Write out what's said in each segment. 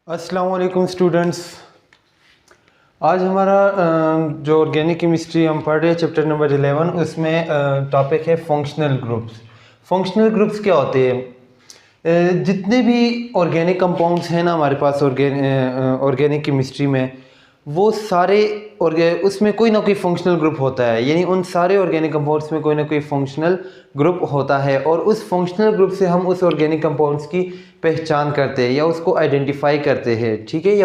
अस्सलाम वालेकुम स्टूडेंट्स। आज हमारा जो ऑर्गेनिक केमिस्ट्री हम पढ़ रहे हैं चैप्टर नंबर 11, उसमें टॉपिक है फंक्शनल ग्रुप्स। फंक्शनल ग्रुप्स क्या होते हैं? जितने भी ऑर्गेनिक कंपाउंड्स हैं ना हमारे पास ऑर्गेनिक केमिस्ट्री में, वो सारे उसमें कोई ना कोई फंक्शनल ग्रुप होता है। यानी उन सारे ऑर्गेनिक कंपाउंड्स में कोई ना कोई फंक्शनल ग्रुप होता है और उस फंक्शनल ग्रुप से हम उस ऑर्गेनिक कंपाउंड्स की पहचान करते हैं या उसको आइडेंटिफाई करते हैं, ठीक है।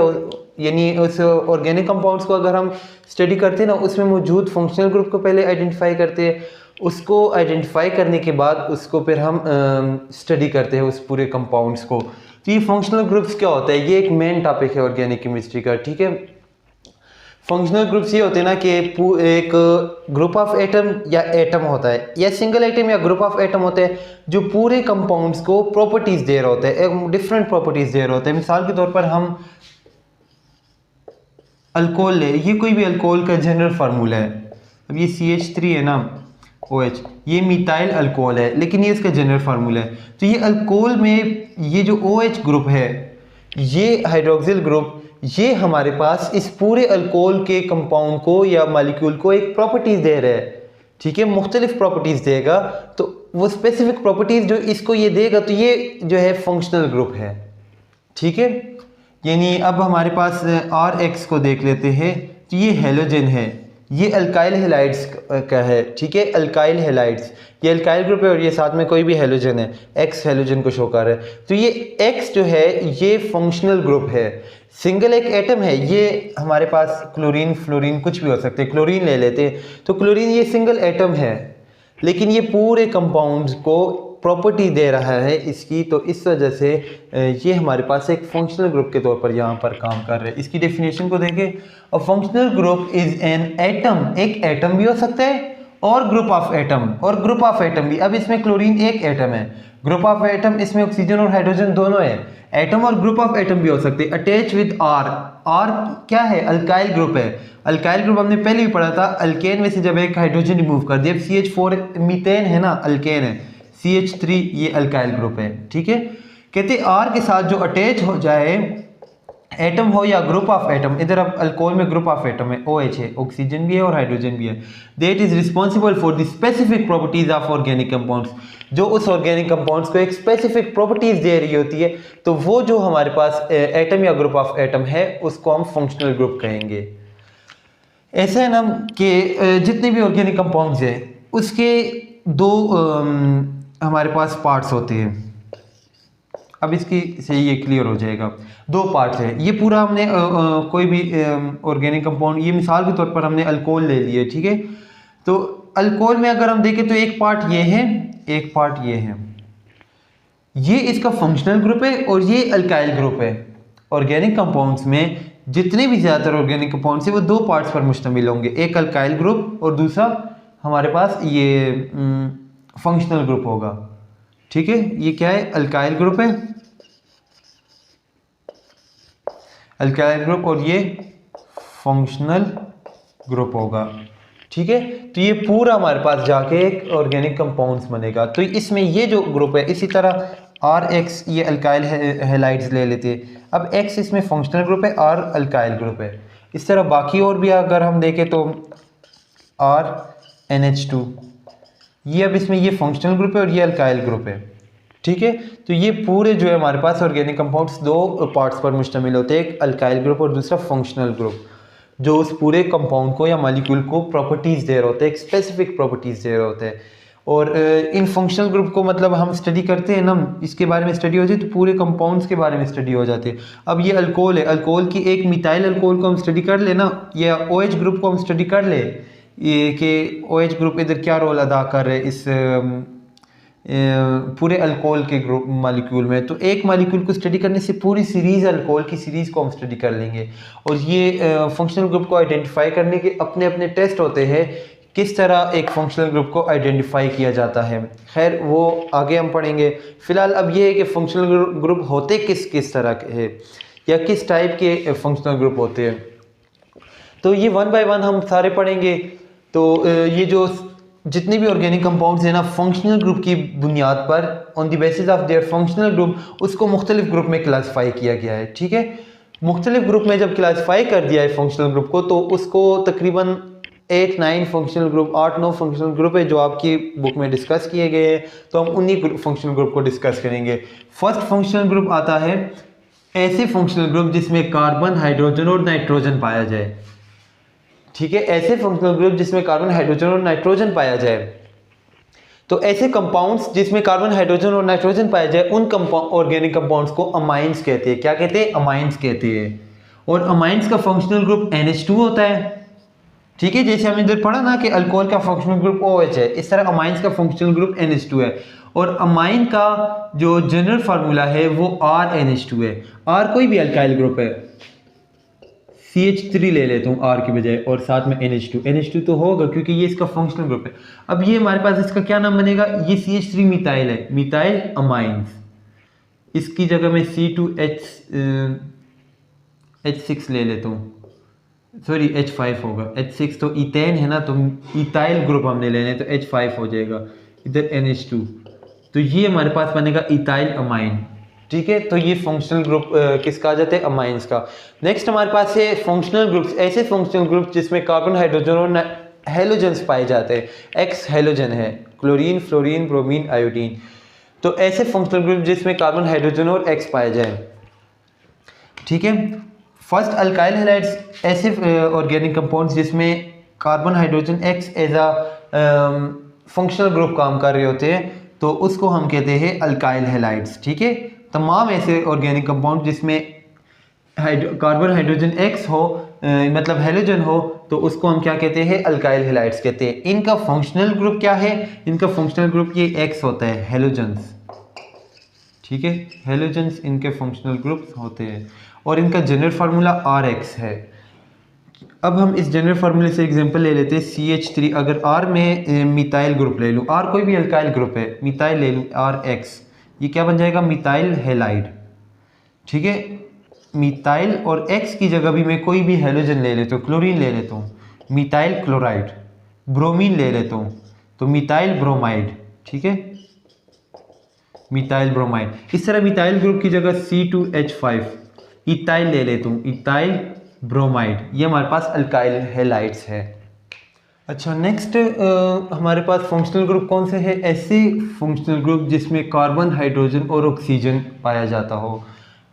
यानी उस ऑर्गेनिक कंपाउंड्स को अगर हम स्टडी करते हैं ना, उसमें मौजूद फंक्शनल ग्रुप को पहले आइडेंटिफाई करते हैं। उसको आइडेंटिफाई करने के बाद उसको फिर हम स्टडी करते हैं उस पूरे कंपाउंड्स को। तो ये फंक्शनल ग्रुप्स क्या होता है, ये एक मेन टॉपिक है ऑर्गेनिक केमिस्ट्री का, ठीक है। फंक्शनल ग्रुप्स ये होते हैं ना कि एक ग्रुप ऑफ एटम या एटम होता है या सिंगल एटम या ग्रुप ऑफ एटम होते हैं जो पूरे कंपाउंड्स को प्रॉपर्टीज दे रहे होते हैं, डिफरेंट प्रॉपर्टीज दे रहे होते हैं। मिसाल के तौर पर हम अल्कोहल ले, ये कोई भी अल्कोहल का जनरल फार्मूला है। अब ये CH3 है ना, OH, ये मिथाइल अल्कोहल है, लेकिन ये इसका जनरल फार्मूला है। तो ये अल्कोहल में ये जो OH ग्रुप है, ये हाइड्रोक्सिल ग्रुप, ये हमारे पास इस पूरे अल्कोहल के कंपाउंड को या मॉलिक्यूल को एक प्रॉपर्टीज दे रहा है, ठीक है। मुख्तलिफ प्रॉपर्टीज देगा, तो वो स्पेसिफिक प्रॉपर्टीज जो इसको ये देगा, तो ये जो है फंक्शनल ग्रुप है, ठीक है। यानी अब हमारे पास RX को देख लेते हैं। तो ये हेलोजन है, ये अल्काइल हेलाइड्स का है, ठीक है। अल्काइल हेलाइड्स, ये अल्काइल ग्रुप है और ये साथ में कोई भी हेलोजन है, X हेलोजन को शो कर रहा है। तो ये X जो है ये फंक्शनल ग्रुप है। सिंगल एक एटम है, ये हमारे पास क्लोरीन, फ्लोरीन कुछ भी हो सकते हैं। क्लोरीन ले लेते हैं, तो क्लोरीन ये सिंगल एटम है, लेकिन ये पूरे कंपाउंड्स को प्रॉपर्टी दे रहा है इसकी, तो इस वजह से ये हमारे पास एक फंक्शनल ग्रुप के तौर पर यहाँ पर काम कर रहे हैं। इसकी डेफिनेशन को देखें, अ functional group is an atom, एक एटम भी हो सकता है और ग्रुप ऑफ एटम, और ग्रुप ऑफ एटम भी। अब इसमें क्लोरीन एक एटम है, ग्रुप ऑफ एटम इसमें ऑक्सीजन और हाइड्रोजन दोनों है। एटम और ग्रुप ऑफ एटम भी हो सकते हैं। अटैच विद R, R क्या है? अल्काइल ग्रुप है। अल्काइल ग्रुप हमने पहले भी पढ़ा था, अल्केन में से जब एक हाइड्रोजन रिमूव कर दिया, CH4 मीथेन है ना, अल्केन है, CH3 ये अल्काइल ग्रुप है, ठीक है। कहते R के साथ जो अटैच हो जाए, एटम हो या ग्रुप ऑफ एटम, इधर अब अल्कोहल में ग्रुप ऑफ एटम है, OH है, ऑक्सीजन भी है और हाइड्रोजन भी है। That is responsible for the specific properties of organic compounds, जो उस ऑर्गेनिक कंपाउंड्स को एक स्पेसिफिक प्रॉपर्टीज दे रही होती है। तो वो जो हमारे पास एटम या ग्रुप ऑफ एटम है, उसको हम फंक्शनल ग्रुप कहेंगे। ऐसा है ना कि जितने भी ऑर्गेनिक कंपाउंड्स हैं उसके दो हमारे पास पार्ट्स होते हैं। अब इसकी से ये क्लियर हो जाएगा, दो पार्ट्स हैं। ये पूरा हमने कोई भी ऑर्गेनिक कंपाउंड, ये मिसाल के तौर पर हमने अल्कोहल ले लिए, ठीक है। तो अल्कोहल में अगर हम देखें तो एक पार्ट ये है, एक पार्ट ये है, ये इसका फंक्शनल ग्रुप है और ये अल्काइल ग्रुप है। ऑर्गेनिक कंपाउंड्स में जितने भी ज़्यादातर ऑर्गेनिक कंपाउंड्स हैं वो दो पार्ट्स पर मुश्तमिल होंगे, एक अल्काइल ग्रुप और दूसरा हमारे पास ये फंक्शनल ग्रुप होगा, ठीक है। ये क्या है? अल्काइल ग्रुप है, अल्काइल ग्रुप, और ये फंक्शनल ग्रुप होगा, ठीक है। तो ये पूरा हमारे पास जाके एक ऑर्गेनिक कंपाउंड्स बनेगा। तो इसमें ये जो ग्रुप है, इसी तरह RX ये अल्काइल हेलाइड्स ले लेते हैं। अब X इसमें फंक्शनल ग्रुप है, R अल्काइल ग्रुप है। इस तरह बाकी और भी अगर हम देखें तो RNH2, ये अब इसमें ये फंक्शनल ग्रुप है और ये अल्काइल ग्रुप है, ठीक है। तो ये पूरे जो है हमारे पास ऑर्गेनिक कंपाउंड्स दो पार्ट्स पर मुश्तमिल होते हैं, एक अल्काइल ग्रुप और दूसरा फंक्शनल ग्रुप, जो उस पूरे कंपाउंड को या मॉलिक्यूल को प्रॉपर्टीज़ दे रहे होते हैं, एक स्पेसिफिक प्रॉपर्टीज़ दे रहे होते हैं। और इन फंक्शनल ग्रुप को मतलब हम स्टडी करते हैं ना, इसके बारे में स्टडी हो जाए तो पूरे कंपाउंड्स के बारे में स्टडी हो जाती है। अब ये अल्कोहल है, अल्कोहल की एक मिथाइल अल्कोहल को हम स्टडी कर ले ना, या OH ग्रुप को हम स्टडी कर ले, ये कि OH ग्रुप इधर क्या रोल अदा कर रहे इस पूरे अल्कोहल के ग्रुप मॉलिक्यूल में। तो एक मॉलिक्यूल को स्टडी करने से पूरी सीरीज़, अल्कोहल की सीरीज़ को हम स्टडी कर लेंगे। और ये फंक्शनल ग्रुप को आइडेंटिफाई करने के अपने अपने टेस्ट होते हैं, किस तरह एक फंक्शनल ग्रुप को आइडेंटिफाई किया जाता है। खैर वो आगे हम पढ़ेंगे। फ़िलहाल अब ये है कि फंक्शनल ग्रुप होते किस तरह के है या किस टाइप के फंक्शनल ग्रुप होते हैं। तो ये वन बाय वन हम सारे पढ़ेंगे। तो ये जो जितने भी ऑर्गेनिक कंपाउंड्स हैं ना, फंक्शनल ग्रुप की बुनियाद पर, on the basis of their functional group, उसको मुख्तलिफ ग्रुप में क्लासीफाई किया गया है, ठीक है। मुख्तलिफ ग्रुप में जब क्लासीफाई कर दिया है फंक्शनल ग्रुप को, तो उसको तकरीबन 8-9 फंक्शनल ग्रुप, 8-9 फंक्शनल ग्रुप है जो आपकी बुक में डिस्कस किए गए हैं। तो हम उन्हीं फंक्शनल ग्रुप को डिस्कस करेंगे। फर्स्ट फंक्शनल ग्रुप आता है ऐसे फंक्शनल ग्रुप जिसमें कार्बन, हाइड्रोजन और नाइट्रोजन पाया जाए। ठीक है, ऐसे फंक्शनल ग्रुप जिसमें कार्बन, हाइड्रोजन और नाइट्रोजन पाया जाए। तो ऐसे कंपाउंड्स जिसमें कार्बन, हाइड्रोजन और नाइट्रोजन पाया जाए, उन ऑर्गेनिक कंपाउंड्स को अमाइंस कहते हैं। क्या कहते हैं? अमाइंस कहते हैं। और अमाइंस का फंक्शनल ग्रुप NH2 होता है। ठीक है, जैसे हमने इधर पढ़ा ना कि अल्कोहल का फंक्शनल ग्रुप OH है, इस तरह अमाइंस का फंक्शनल ग्रुप NH2 है। और अमाइन का जो जनरल फार्मूला है वो RNH2 है। R कोई भी अल्काइल ग्रुप है, CH3 ले लेता हूँ R की बजाय, और साथ में NH2 तो होगा क्योंकि ये इसका फंक्शनल ग्रुप है। अब ये हमारे पास इसका क्या नाम बनेगा? ये CH3 मिथाइल है, मिथाइल अमाइंस। इसकी जगह मैं H6 ले लेता हूँ, सॉरी H5 होगा। H6 तो इथेन है ना, तो इथाइल ग्रुप हमने लेने, तो H5 हो जाएगा। इधर NH2, तो ये हमारे पास बनेगा इथाइल अमाइन। ठीक है, तो ये फंक्शनल ग्रुप किसका आ जाता है? अमाइंस का। नेक्स्ट हमारे पास है फंक्शनल ग्रुप्स, ऐसे फंक्शनल ग्रुप जिसमें कार्बन, हाइड्रोजन और हेलोजन्स पाए जाते हैं। X हेलोजन है, क्लोरीन, फ्लोरीन, ब्रोमीन, आयोडीन। तो ऐसे फंक्शनल ग्रुप जिसमें कार्बन, हाइड्रोजन और X पाए जाए। ठीक है, फर्स्ट अल्काइल हैलाइड्स, ऐसे ऑर्गेनिक कंपाउंड्स जिसमें carbon, hydrogen, X as a functional group काम कर रहे होते हैं, तो उसको हम कहते हैं अल्काइल हैलाइड्स। ठीक है, तमाम ऐसे ऑर्गेनिक कंपाउंड जिसमें कार्बन, हाइड्रोजन, X हो, मतलब हेलोजन हो, तो उसको हम क्या कहते हैं? अल्काइल हैलाइड्स कहते हैं। इनका फंक्शनल ग्रुप क्या है? इनका फंक्शनल ग्रुप ये X होता है, हेलोजन्स। ठीक है, हेलोजन्स इनके फंक्शनल ग्रुप्स होते हैं, और इनका जनरल फार्मूला RX है। अब हम इस जनरल फार्मूले से एग्जांपल ले लेते हैं CH3। अगर R में मिथाइल ग्रुप ले लूँ, R कोई भी अल्काइल ग्रुप है, मिथाइल ले लूँ RX, ये क्या बन जाएगा? Methyl halide. ठीक है, मिथाइल और X की जगह भी मैं कोई भी हेलोजन ले लेता हूँ, क्लोरीन ले लेता हूँ, मिथाइल क्लोराइड। ब्रोमीन ले लेता हूँ, तो मिथाइल ब्रोमाइड। ठीक है, मिथाइल ब्रोमाइड। इस तरह मिथाइल ग्रुप की जगह C2H5 इथाइल ले लेता हूँ, इथाइल ब्रोमाइड। ये हमारे पास अल्काइल हैलाइड्स है। अच्छा, नेक्स्ट हमारे पास फंक्शनल ग्रुप कौन से है? ऐसे फंक्शनल ग्रुप जिसमें कार्बन, हाइड्रोजन और ऑक्सीजन पाया जाता हो।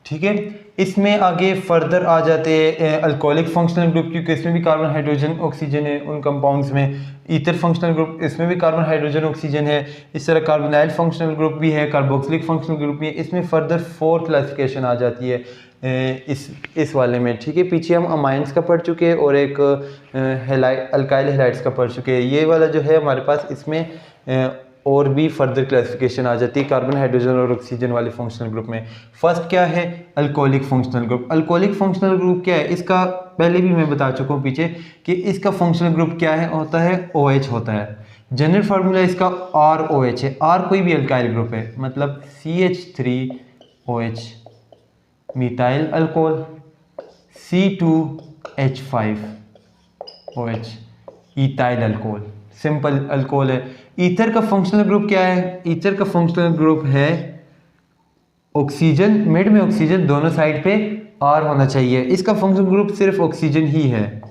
ठीक है, इसमें आगे फर्दर आ जाते हैं अल्कोहलिक फंक्शनल ग्रुप, क्योंकि इसमें भी कार्बन, हाइड्रोजन, ऑक्सीजन है उन कंपाउंड्स में। ईथर फंक्शनल ग्रुप, इसमें भी कार्बन, हाइड्रोजन, ऑक्सीजन है। इस तरह कार्बोनाइल फंक्शनल ग्रुप भी है, कार्बोक्सिलिक फंक्शनल ग्रुप भी है। इसमें फर्दर 4 क्लासिफिकेशन आ जाती है इस वाले में। ठीक है, पीछे हम अमाइंस का पढ़ चुके हैं और एक अल्काइल हैलाइड्स का पढ़ चुके हैं। ये वाला जो है हमारे पास, इसमें और भी फर्दर क्लासिफिकेशन आ जाती है कार्बन, हाइड्रोजन और ऑक्सीजन वाले फंक्शनल ग्रुप में। फर्स्ट क्या है? Alcoholic functional group. Alcoholic functional group क्या है? इसका पहले भी मैं बता चुका हूँ पीछे कि इसका फंक्शनल ग्रुप क्या है, होता है OH होता है। जनरल फार्मूला इसका ROH है। R कोई भी अल्काइल ग्रुप है, मतलब CH3OH methyl alcohol, C2H5OH ethyl alcohol, simple alcohol है। ईथर का फंक्शनल ग्रुप क्या है? ईथर का फंक्शनल ग्रुप है ऑक्सीजन, मिड में ऑक्सीजन, दोनों साइड पे R होना चाहिए। इसका फंक्शनल ग्रुप सिर्फ ऑक्सीजन ही है।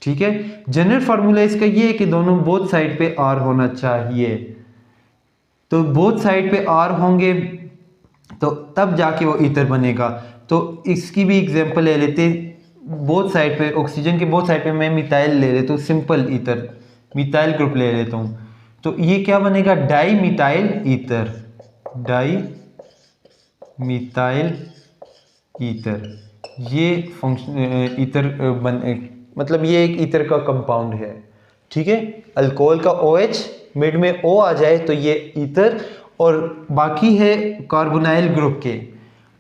ठीक है, जनरल फार्मूला इसका ये है कि दोनों बोथ साइड पे R होना चाहिए। तो बोथ साइड पे R होंगे तो तब जाके वो ईथर बनेगा। तो इसकी भी एग्जांपल ले लेते, बोथ साइड पे ऑक्सीजन के बोथ साइड पे मैं मिथाइल ले लेता हूँ, सिंपल ईथर, मिथाइल ग्रुप ले लेता हूँ, तो ये क्या बनेगा? Di methyl ether, di methyl ether. ये फंक्शन ईथर मतलब ये एक ईथर का कंपाउंड है। ठीक है, अल्कोहल का OH, मिड में O आ जाए तो ये ईथर। और बाकी है कार्बोनाइल ग्रुप के।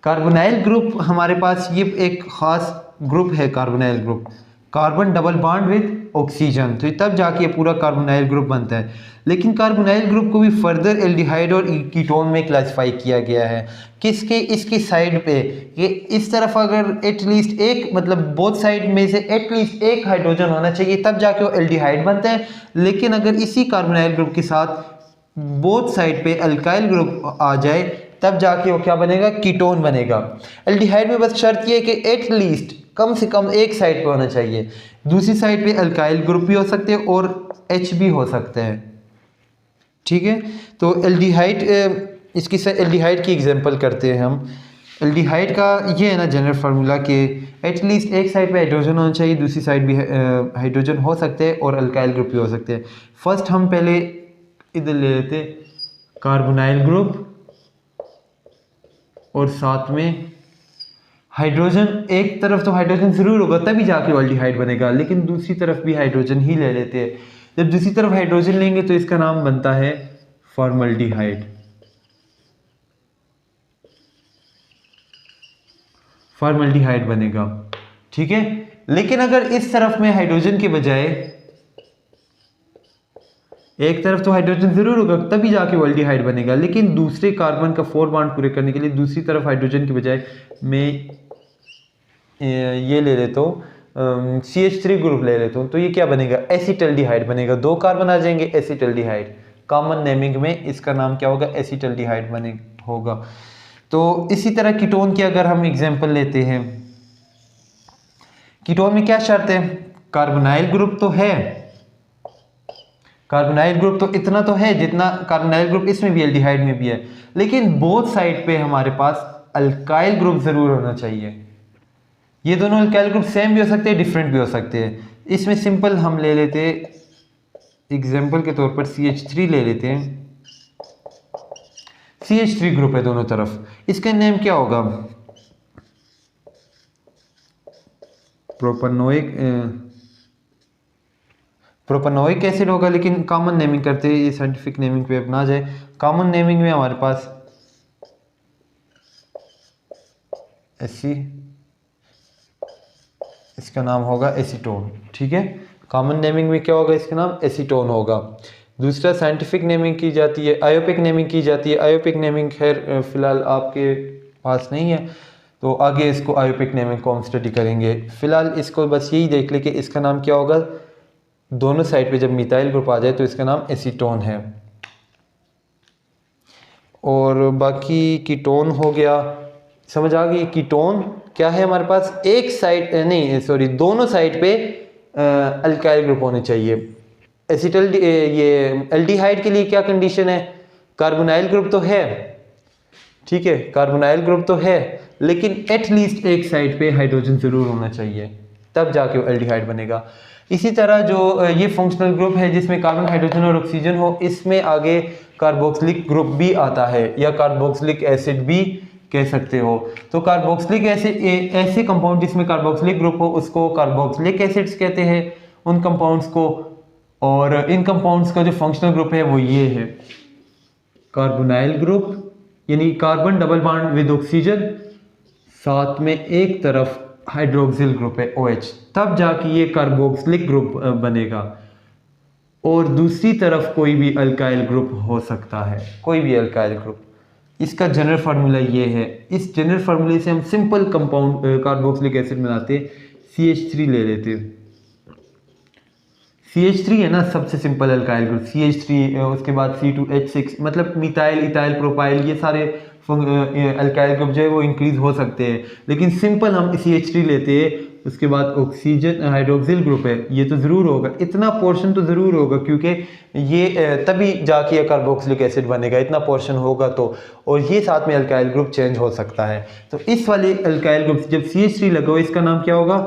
कार्बोनाइल ग्रुप हमारे पास ये एक खास ग्रुप है, carbonyl group, carbon double bond with oxygen, तो तब जाके पूरा कार्बोनाइल ग्रुप बनता है। लेकिन कार्बोनाइल ग्रुप को भी फर्दर एल्डिहाइड और कीटोन में क्लासिफाई किया गया है। किसके? इसकी साइड पे, ये इस तरफ अगर एटलीस्ट एक, मतलब बोथ साइड में से एटलीस्ट एक हाइड्रोजन होना चाहिए, तब जाके वो एल्डिहाइड बनता है। लेकिन अगर इसी कार्बोनाइल ग्रुप के साथ बोथ साइड पे अल्काइल ग्रुप आ जाए तब जाके वो क्या बनेगा, कीटोन बनेगा। एल्डिहाइड में बस शर्त ये है कि एटलीस्ट कम से कम एक साइड पे होना चाहिए, दूसरी साइड पे अल्काइल ग्रुप भी हो सकते हैं और H भी हो सकते हैं। ठीक है, तो एल्डिहाइड, इसकी एल्डिहाइड की एग्जांपल करते हैं हम। एल्डिहाइड का ये है ना जनरल फार्मूला कि एटलीस्ट एक साइड पे हाइड्रोजन होना चाहिए, दूसरी साइड भी हाइड्रोजन हो सकते हैं और अल्काइल ग्रुप भी हो सकते हैं। फर्स्ट हम पहले इधर ले लेते कार्बोनाइल ग्रुप और साथ में हाइड्रोजन। एक तरफ तो हाइड्रोजन ज़रूर होगा तभी जाके एल्डिहाइड बनेगा, लेकिन दूसरी तरफ भी हाइड्रोजन ही ले लेते हैं। जब दूसरी तरफ हाइड्रोजन लेंगे तो इसका नाम बनता है फॉर्मल्डिहाइड। फॉर्मल्डिहाइड बनेगा। ठीक है, लेकिन अगर इस तरफ में हाइड्रोजन के बजाय, एक तरफ तो हाइड्रोजन जरूर होगा तभी जाके एल्डिहाइड बनेगा, लेकिन दूसरे कार्बन का 4 बॉन्ड पूरे करने के लिए दूसरी तरफ हाइड्रोजन के बजाय मैं ये ले लेता हूँ, CH3 ग्रुप ले लेता हूँ, तो ये क्या बनेगा, एसिटल्डिहाइड बनेगा। 2 कार्बन आ जाएंगे, एसिटल्डिहाइड। कॉमन नेमिंग में इसका नाम क्या होगा, एसिटल्डिहाइड बने होगा। तो इसी तरह कीटोन की अगर हम एग्जांपल लेते हैं, कीटोन में क्या शर्त है, कार्बोनाइल ग्रुप तो है, कार्बोनाइल ग्रुप तो इतना तो है जितना कार्बोनाइल ग्रुप इसमें भी एल्डिहाइड में भी है, लेकिन बोथ साइड पे हमारे पास अल्काइल ग्रुप जरूर होना चाहिए। ये दोनों अल्काइल ग्रुप सेम भी हो सकते हैं, डिफरेंट भी हो सकते हैं। इसमें सिंपल हम ले लेते एग्जांपल के तौर पर CH3 ले लेते हैं। CH3 ग्रुप है दोनों तरफ, इसका नेम क्या होगा, प्रोपेनोइक एसिड होगा, लेकिन कॉमन नेमिंग करते हैं, ये साइंटिफिक नेमिंग पे अब ना जाए। कॉमन नेमिंग में हमारे पास इसका नाम होगा एसीटोन। ठीक है, कॉमन नेमिंग में क्या होगा, इसका नाम एसीटोन होगा। दूसरा साइंटिफिक नेमिंग की जाती है, आयोपिक नेमिंग की जाती है। आयोपिक नेमिंग खैर फिलहाल आपके पास नहीं है, तो आगे इसको आयोपिक नेमिंग को हम स्टडी करेंगे। फिलहाल इसको बस यही देख ले कि इसका नाम क्या होगा, दोनों साइड पे जब मिथाइल ग्रुप आ जाए तो इसका नाम एसीटोन है। और बाकी कीटोन हो गया, समझ आ गई। कीटोन क्या है हमारे पास, एक साइड नहीं सॉरी दोनों साइड पे अल्काइल ग्रुप होने चाहिए। ये एल्डिहाइड के लिए क्या कंडीशन है, कार्बोनाइल ग्रुप तो है, ठीक है, कार्बोनाइल ग्रुप तो है, लेकिन एटलीस्ट एक साइड पे हाइड्रोजन जरूर होना चाहिए, तब जाके वो एल्डिहाइड बनेगा। इसी तरह जो ये फंक्शनल ग्रुप है जिसमें कार्बन, हाइड्रोजन और ऑक्सीजन हो, इसमें आगे कार्बोक्सिलिक ग्रुप भी आता है या कार्बोक्सिलिक एसिड भी कह सकते हो। तो कार्बोक्सिलिक एसिड, ऐसे कंपाउंड जिसमें कार्बोक्सिलिक ग्रुप हो उसको कार्बोक्सिलिक एसिड्स कहते हैं उन कंपाउंड्स को। और इन कंपाउंड्स का जो फंक्शनल ग्रुप है वो ये है, कार्बोनाइल ग्रुप यानी carbon double bond with oxygen, साथ में एक तरफ हाइड्रोक्सिल ग्रुप है OH, तब जाके ये कार्बोक्सिलिक ग्रुप बनेगा। और दूसरी तरफ कोई भी अल्काइल ग्रुप हो सकता है, कोई भी अल्काइल ग्रुप। इसका जनरल फार्मूला ये है। इस जनरल फार्मूले से हम सिंपल कंपाउंड कार्बोक्सिलिक एसिड बनाते, CH3 ले लेते। CH3 है ना सबसे सिंपल अल्काइल ग्रुप, CH3, उसके बाद C2H6, मतलब मिथाइल, इथाइल, प्रोपाइल, ये सारे अल्काइल ग्रुप जो है वो इंक्रीज हो सकते हैं, लेकिन सिंपल हम CH3 लेते हैं। उसके बाद ऑक्सीजन, हाइड्रोक्सिल ग्रुप है, ये तो ज़रूर होगा, इतना पोर्शन तो ज़रूर होगा, क्योंकि ये तभी जाके कार्बोक्सिलिक एसिड बनेगा, इतना पोर्शन होगा तो। और ये साथ में अल्काइल ग्रुप चेंज हो सकता है। तो इस वाले अल्काइल ग्रुप जब CH3 लगा हो, इसका नाम क्या होगा,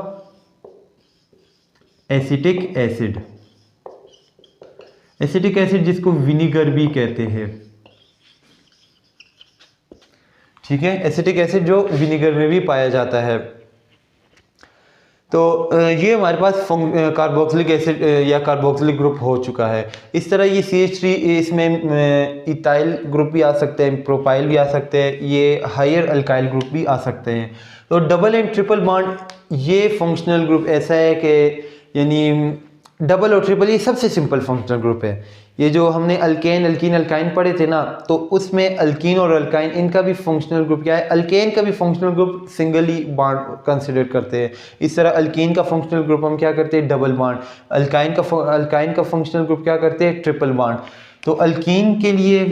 एसिटिक एसिड। एसिटिक एसिड जिसको विनीगर भी कहते हैं, ठीक है, एसिटिक एसिड जो विनीगर में भी पाया जाता है। तो ये हमारे पास कार्बोक्सिलिक एसिड या कार्बोक्सिलिक ग्रुप हो चुका है। इस तरह ये CH3, इसमें इथाइल ग्रुप भी आ सकते हैं, प्रोपाइल भी आ सकते हैं, ये हायर अल्काइल ग्रुप भी आ सकते हैं। तो डबल एंड ट्रिपल बॉन्ड ये फंक्शनल ग्रुप ऐसा है कि यानी डबल और ट्रिपल ये सबसे सिंपल फंक्शनल ग्रुप है। ये जो हमने अल्केन, अल्कीन, अल्काइन पढ़े थे ना, तो उसमें अल्कीन और अल्काइन इनका भी फंक्शनल ग्रुप क्या है, अल्केन का भी functional group singly bond consider करते हैं। इस तरह अल्कीन का फंक्शनल ग्रुप हम क्या करते हैं, डबल बॉन्ड। अल्काइन का फंक्शनल ग्रुप क्या करते हैं, ट्रिपल बॉन्ड। तो अल्कीन के लिए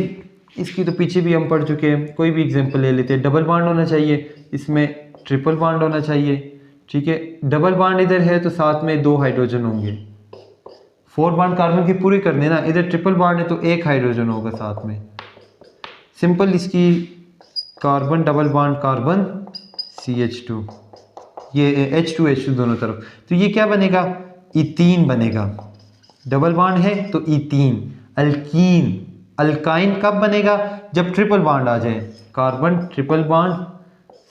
इसकी तो पीछे भी हम पढ़ चुके हैं, कोई भी एग्जांपल ले लेते हैं। डबल बॉन्ड होना चाहिए, इसमें ट्रिपल बॉन्ड होना चाहिए, ठीक है। डबल बॉन्ड इधर है तो साथ में 2 हाइड्रोजन होंगे। 4 बॉन्ड कार्बन की पूरी कर देना, इधर ट्रिपल बॉन्ड है तो 1 हाइड्रोजन होगा साथ में। सिंपल इसकी carbon double bond carbon CH2, ये H2 दोनों तरफ, तो ये क्या बनेगा, इथीन बनेगा। डबल बॉन्ड है तो इथीन। अल्कीन, अल्काइन कब बनेगा, जब ट्रिपल बॉन्ड आ जाए। कार्बन ट्रिपल बॉन्ड,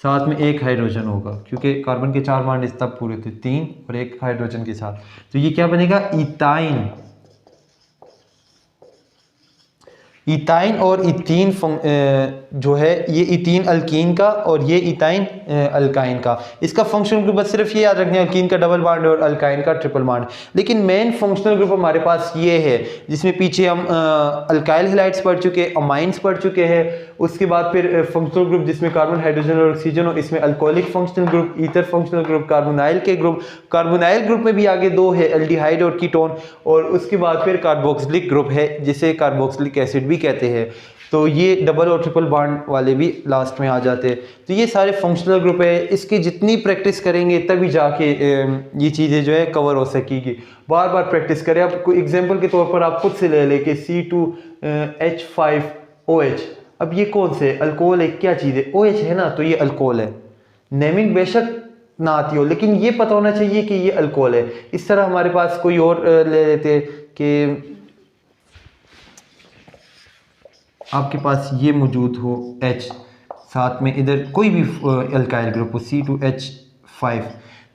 साथ में 1 हाइड्रोजन होगा, क्योंकि कार्बन के 4 बॉन्ड इस तब पूरे थे, 3 और 1 हाइड्रोजन के साथ, तो ये क्या बनेगा, इथाइन। इथाइन और इथीन जो है ये इथीन अल्कीन का और ये इथाइन अल्काइन का। इसका फंक्शनल ग्रुप बस सिर्फ ये याद रखना है, अल्कीन का डबल बॉन्ड और अल्काइन का ट्रिपल बॉन्ड। लेकिन मेन फंक्शनल ग्रुप हमारे पास ये है, जिसमें पीछे हम अल्काइल हैलाइड्स पढ़ चुके, अमाइंस पढ़ चुके हैं। उसके बाद फिर फंक्शनल ग्रुप जिसमें कार्बन, हाइड्रोजन और ऑक्सीजन हो, इसमें alcoholic functional group, ether functional group, carbonyl के ग्रुप। कार्बोनाइल ग्रुप में भी आगे 2 है, एल्डिहाइड और कीटोन। और उसके बाद फिर कार्बोक्सिलिक ग्रुप है, जिसे कार्बोक्सिलिक एसिड भी कहते हैं। तो ये डबल और ट्रिपल बॉन्ड वाले भी लास्ट में आ जाते हैं। तो ये सारे फंक्शनल ग्रुप है, इसकी जितनी प्रैक्टिस करेंगे तभी जाके ये चीज़ें जो है कवर हो सकेगी। बार बार प्रैक्टिस करें। अब कोई एग्जांपल के तौर पर आप खुद से ले लें कि C2H5OH, अब ये कौन से अल्कोहल है, क्या चीज़ है, OH है ना, तो ये अल्कोहल है। नेमिंग बेशक ना आती हो, लेकिन ये पता होना चाहिए कि ये अल्कोहल है। इस तरह हमारे पास कोई और ले लेते कि आपके पास ये मौजूद हो H, साथ में इधर कोई भी अल्काइल ग्रुप हो C2H5,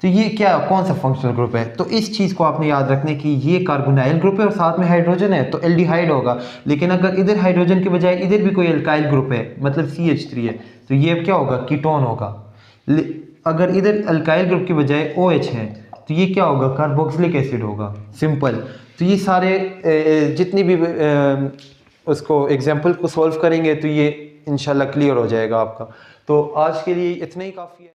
तो ये क्या, कौन सा फंक्शनल ग्रुप है। तो इस चीज़ को आपने याद रखना है कि ये कार्बोनाइल ग्रुप है और साथ में हाइड्रोजन है, तो एल्डिहाइड होगा। लेकिन अगर इधर हाइड्रोजन के बजाय इधर भी कोई अल्काइल ग्रुप है, मतलब CH3 है, तो ये क्या होगा, कीटोन होगा। अगर इधर अल्काइल ग्रुप के बजाय OH है, तो ये क्या होगा, कार्बोक्सिलिक एसिड होगा। सिंपल। तो ये सारे जितनी भी उसको एग्जाम्पल को सॉल्व करेंगे तो ये इंशाल्लाह क्लियर हो जाएगा आपका। तो आज के लिए इतना ही काफ़ी है।